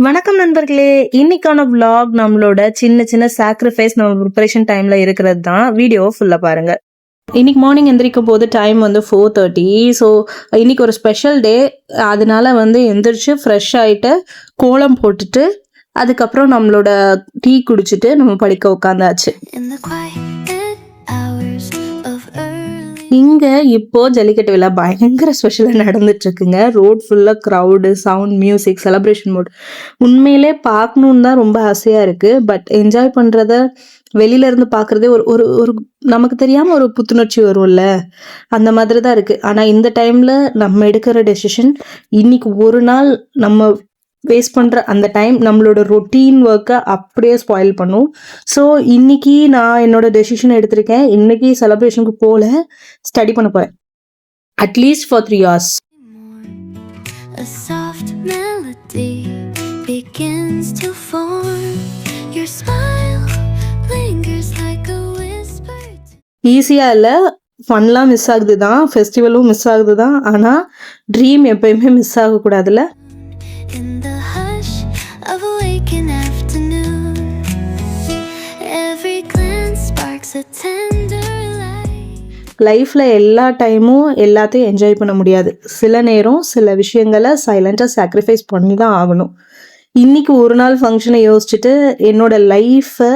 வணக்கம் நண்பர்களே. இன்னைக்கான vlog நம்மளோட சின்ன சின்ன சாக்ரிஃபைஸ் நம்ம ப்ரிப்பரேஷன் டைம்ல இருக்கிறது தான். வீடியோவை ஃபுல்லா பாருங்க. இன்னைக்கு மார்னிங் எந்திரிக்கும் போது டைம் வந்து 4:30. ஸோ இன்னைக்கு ஒரு ஸ்பெஷல் டே. அதனால வந்து எந்திரிச்சு ஃப்ரெஷ் ஆயிட்டு கோலம் போட்டுட்டு அதுக்கப்புறம் நம்மளோட டீ குடிச்சிட்டு நம்ம படிக்க உட்காந்தாச்சு. இங்க இப்போ ஜல்லிக்கட்டு விழா பயங்கர ஸ்பெஷலா நடந்துட்டு இருக்குங்க. ரோட் ஃபுல்லா crowd, sound, music, celebration mode. உண்மையிலே பார்க்கணுன்னு தான் ரொம்ப ஆசையா இருக்கு. பட் என்ஜாய் பண்றத வெளியில இருந்து பார்க்கறதே ஒரு ஒரு ஒரு நமக்கு தெரியாம ஒரு புத்துணர்ச்சி வரும்ல, அந்த மாதிரி தான் இருக்கு. ஆனா இந்த டைம்ல நம்ம எடுக்கிற டெசிஷன் இன்னைக்கு ஒரு நாள் நம்ம வேஸ்ட் பண்ற அந்த டைம் நம்மளோட ரொட்டீன் ஒர்க்கை அப்படியே ஸ்பாயில் பண்ணும். ஸோ இன்னைக்கு நான் என்னோட டெசிஷன் எடுத்திருக்கேன். இன்னைக்கு செலிப்ரேஷனுக்கு போல ஸ்டடி பண்ண போறேன். At least for 3 hours. A soft melody begins to form. Your smile lingers like a whisper. ஈஸியா இல்ல, ஃபன்லாம் மிஸ் ஆகுது தான், ஃபெஸ்டிவலும் மிஸ் ஆகுது தான். ஆனா ட்ரீம் எப்பயுமே miss ஆகக்கூடாதுல்ல. In the hush of a waking afternoon, every glance sparks a tender light. லைஃப்ல எல்லா டைமும் எல்லாத்தையும் என்ஜாய் பண்ண முடியாது. சில நேரம் சில விஷயங்களை சைலண்டா சாக்ரிஃபைஸ் பண்ணி தான் ஆகணும். இன்னைக்கு ஒரு நாள் ஃபங்க்ஷனை யோசிச்சுட்டு என்னோட லைஃப்பை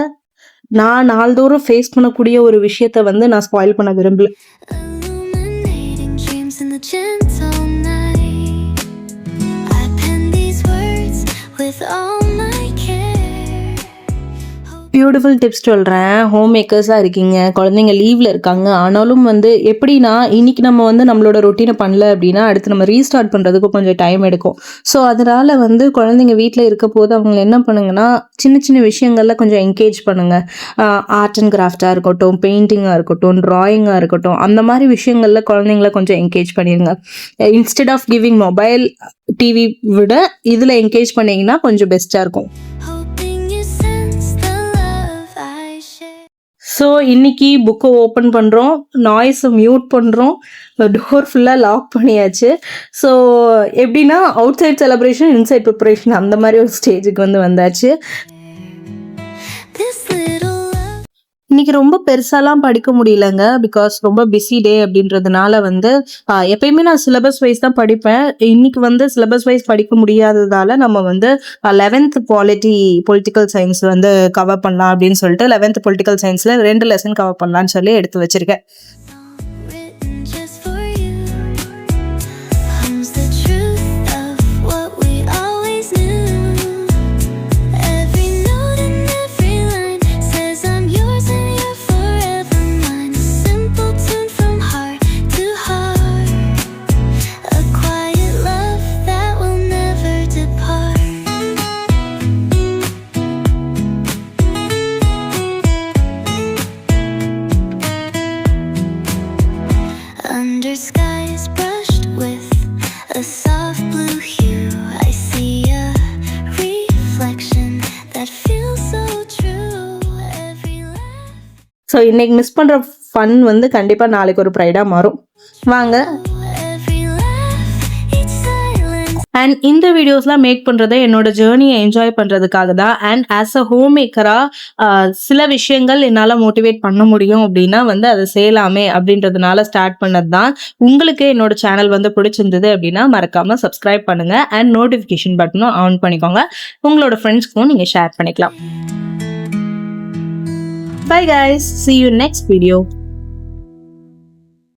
நான் நாள்தோறும் ஃபேஸ் பண்ணக்கூடிய ஒரு விஷயத்த வந்து நான் ஸ்பாயில் பண்ண விரும்பல. Illuminating dreams in the gentle night. I pen these words with all my care. Beautiful tips சொல்கிறேன். ஹோம் மேக்கர்ஸாக இருக்கீங்க, குழந்தைங்க லீவில் இருக்காங்க. ஆனாலும் வந்து எப்படின்னா இன்னைக்கு நம்ம வந்து நம்மளோட ரொட்டீனை பண்ணல அப்படின்னா அடுத்து நம்ம ரீஸ்டார்ட் பண்ணுறதுக்கு கொஞ்சம் டைம் எடுக்கும். ஸோ அதனால் வந்து குழந்தைங்க வீட்டில் இருக்க போது அவங்க என்ன பண்ணுங்கன்னா சின்ன சின்ன விஷயங்களில் கொஞ்சம் என்கேஜ் பண்ணுங்கள். ஆர்ட் அண்ட் கிராஃப்டாக இருக்கட்டும், பெயிண்டிங்காக இருக்கட்டும், ட்ராயிங்காக இருக்கட்டும், அந்த மாதிரி விஷயங்களில் குழந்தைங்கள கொஞ்சம் என்கேஜ் பண்ணிடுங்க. Instead of giving mobile, TV விட இதில் என்கேஜ் பண்ணிங்கன்னா கொஞ்சம் பெஸ்ட்டாக இருக்கும். Hoping you sense the love I share. So இன்னைக்கு புக்கை ஓப்பன் பண்ணுறோம், நாய்ஸை மியூட் பண்ணுறோம், டோர் ஃபுல்லாக லாக் பண்ணியாச்சு. ஸோ எப்படின்னா outside celebration, inside preparation அந்த மாதிரி ஒரு ஸ்டேஜுக்கு வந்து வந்தாச்சு. This little love. இன்னைக்கு ரொம்ப பெருசாலாம் படிக்க முடியலங்க. பிகாஸ் ரொம்ப பிஸி டே அப்படின்றதுனால வந்து எப்பயுமே நான் சிலபஸ் வைஸ் தான் படிப்பேன். இன்னைக்கு வந்து சிலபஸ் வைஸ் படிக்க முடியாததால நம்ம வந்து 11th பொலிட்டிக்கல் சயின்ஸ் வந்து கவர் பண்ணலாம் அப்படின்னு சொல்லிட்டு 11th பொலிட்டிக்கல் சயின்ஸ்ல 2 லெசன் கவர் பண்ணலான்னு சொல்லி எடுத்து வச்சிருக்கேன். Written just for you. Hums the truth of what we always knew. Every note and every line says I'm yours and you're forever mine. A simple tune from heart to heart. A quiet love that will never depart. Under skies brushed with a soft blue hue, I see a reflection that feels so true. Every laugh, so இன்னைக்கு miss பண்ணுற fun வந்து கண்டிப்பாக நாளைக்கு ஒரு ப்ரைடாக மாறும். வாங்க. every laugh, each silence. And இந்த வீடியோஸ்லாம் மேக் பண்ணுறதை என்னோட ஜேர்னியை என்ஜாய் பண்ணுறதுக்காக தான். அண்ட் ஆஸ் அ ஹோம் மேக்கராக சில விஷயங்கள் என்னால் மோட்டிவேட் பண்ண முடியும் அப்படின்னா வந்து அதை செய்யலாமே அப்படின்றதுனால ஸ்டார்ட் பண்ணது தான். உங்களுக்கு என்னோட சேனல் வந்து பிடிச்சிருந்தது அப்படின்னா மறக்காமல் சப்ஸ்கிரைப் பண்ணுங்கள் அண்ட் நோட்டிஃபிகேஷன் பட்டனும் ஆன் பண்ணிக்கோங்க. உங்களோட ஃப்ரெண்ட்ஸ்க்கும் நீங்கள் ஷேர் பண்ணிக்கலாம். Bye guys, see you next video.